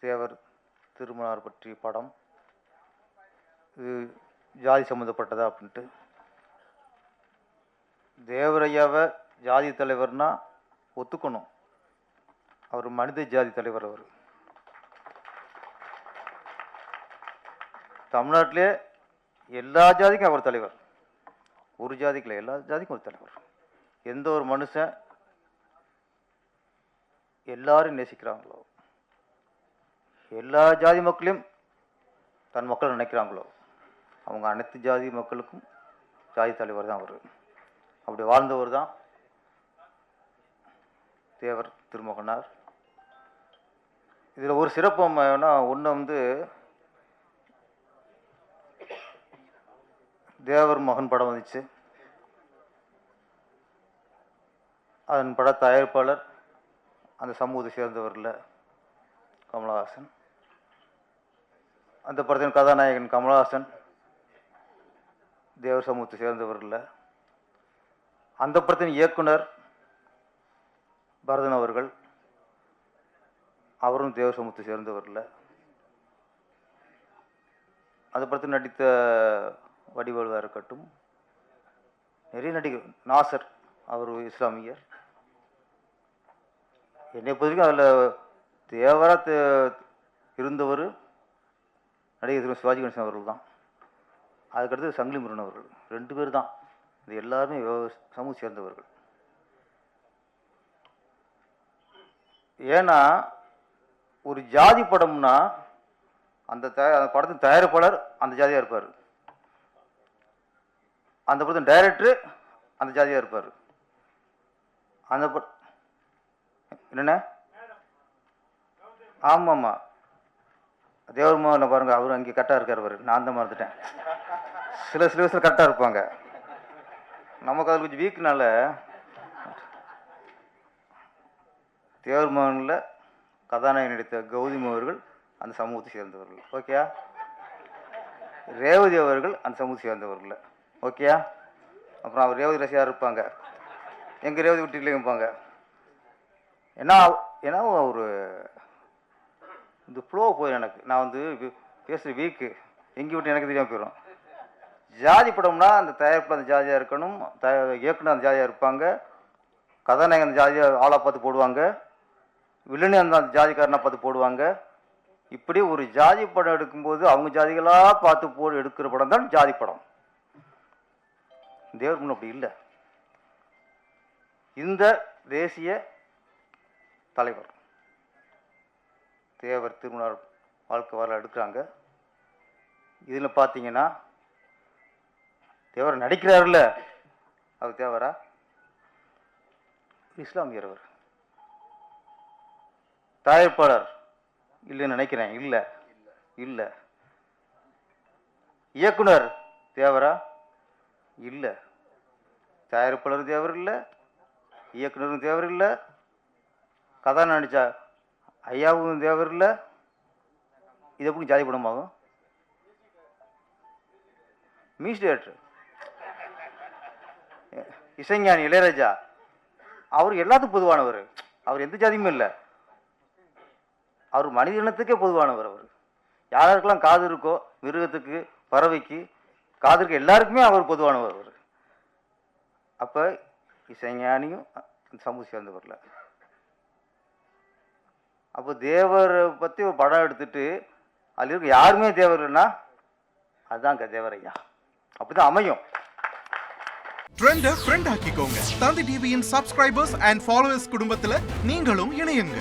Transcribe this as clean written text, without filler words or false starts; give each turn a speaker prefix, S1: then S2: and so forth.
S1: தேவர் திருமணார் பற்றிய படம். இது ஜாதி சம்மந்தப்பட்டதா அப்படின்ட்டு. தேவரையாவை ஜாதி தலைவர்னா ஒத்துக்கணும். அவர் மனித ஜாதி தலைவர். அவர் தமிழ்நாட்டிலே எல்லா ஜாதிக்கும் அவர் தலைவர். ஒரு ஜாதிக்கு இல்லை, எல்லா ஜாதிக்கும் ஒரு தலைவர். எந்த ஒரு மனுஷன் எல்லாரும் நேசிக்கிறாங்களோ, எல்லா ஜாதி மக்களையும் தன் மக்கள் நினைக்கிறாங்களோ, அவங்க அனைத்து ஜாதி மக்களுக்கும் ஜாதி தலைவர் தான் அவர். அப்படி வாழ்ந்தவர் தான் தேவர் திருமகனார். இதில் ஒரு சிறப்பு ஒன்று தேவர் மகன் படம் வந்துச்சு. அதன் பட தயாரிப்பாளர் அந்த சமூகத்தை சேர்ந்தவரில் கமலஹாசன். அந்த படத்தின் கதாநாயகன் கமலஹாசன் தேவர் சமூகத்தை சேர்ந்தவரில். அந்த படத்தின் இயக்குனர் பரதன் அவர்கள், அவரும் தேவர் சமூகத்தை சேர்ந்தவரில். அந்த படத்தில் நடித்த வடிவேலுவாக இருக்கட்டும், நிறைய நடிகர். நாசர், அவர் இஸ்லாமியர். என்னை பொறுத்தவரைக்கும் அதில் தேவராக இருந்தவர் நடிகர் சிவாஜி கணேசன் அவர்கள் தான். அதுக்கடுத்து சங்கிலி முருகன் அவர்கள். 2 பேர் தான். இது எல்லாருமே சமூகம் சேர்ந்தவர்கள். ஏன்னா ஒரு ஜாதி படம்னா அந்த படத்தின் தயாரிப்பாளர் அந்த ஜாதியாக இருப்பார், அந்த படத்தின் டைரக்டரு அந்த ஜாதியாக இருப்பார். அந்த என்னென்ன ஆமாம்மா, தேவர் மோகனில் பாருங்க, அவர் அங்கே கரெக்டாக இருக்கார். அவர் நான் தான் மறந்துட்டேன். சில வயசில் கரெக்டாக இருப்பாங்க. நமக்கு அது கொஞ்சம் வீக்னால தேவர் மோகனில் கதாநாயகன் நடித்த கௌதமி அவர்கள் அந்த சமூகத்தை சேர்ந்தவர்கள். ஓகேயா? ரேவதி அவர்கள் அந்த சமூகத்தை சேர்ந்தவர்கள். ஓகேயா? அப்புறம் அவர் ரேவதி ரசிகராக இருப்பாங்க. எங்கள் ரேவதி வீட்டில் இருப்பாங்க. ஏன்னா ஒரு இந்த ஃப்ளோ போயிடும். எனக்கு நான் பேசுகிற வீக்கு எங்கே விட்டு எனக்கு தெரியாமல் போயிடும். ஜாதி படம்னா அந்த தயாரிப்பு அந்த ஜாதியாக இருக்கணும், இயக்குனர் அந்த ஜாதியாக இருப்பாங்க, கதாநாயகன் அந்த ஜாதியாக ஆளாக பார்த்து போடுவாங்க, வில்லனு அந்த ஜாதிக்காரனாக பார்த்து போடுவாங்க. இப்படி ஒரு ஜாதி படம் எடுக்கும்போது அவங்க ஜாதிகளாக பார்த்து எடுக்கிற படம் தான் ஜாதி படம். தேவர் முன்ன அப்படி இல்லை. இந்த தேசிய தலைவர் தேவர் திருமணார் வாழ்க்கை வரலாறு எடுக்கிறாங்க. இதில் பார்த்தீங்கன்னா தேவர் நடிக்கிறாருல்ல, அவர் தேவரா? இஸ்லாமியர். அவர் தயாரிப்பாளர் இல்லைன்னு நினைக்கிறேன். இல்லை இல்லை. இயக்குனர் தேவரா? இல்லை. தயாரிப்பாளர் தேவர் இல்லை, இயக்குனரும் தேவர் இல்லை, கதாநாயகன் நடித்தா ஐயாவும் தேவர் இல்லை. இது எப்படி ஜாதி படமாகும்? மியூசிக் டைரக்டர் இசைஞானி இளையராஜா, அவர் எல்லாத்துக்கும் பொதுவானவர். அவர் எந்த ஜாதியுமே இல்லை. அவர் மனித இனத்துக்கே பொதுவானவர். அவர் யாருக்கெல்லாம் காது இருக்கோ, மிருகத்துக்கு, பறவைக்கு, காது இருக்க எல்லாருக்குமே அவர் பொதுவானவர். அவர் அப்போ இசைஞானியும் சமூகம் சேர்ந்தவர்ல. அப்போ தேவரை பற்றி ஒரு படம் எடுத்துட்டு அதில் இருக்க யாருமே தேவர்னா அதுதான் தேவரையா. அப்படிதான் அமையும்.
S2: ட்ரெண்டை ஃப்ரெண்ட் ஆக்கிக்கோங்க. தந்தி டிவியின் சப்ஸ்கிரைபர்ஸ் அண்ட் ஃபாலோவர்ஸ் குடும்பத்தில் நீங்களும் இணையுங்க.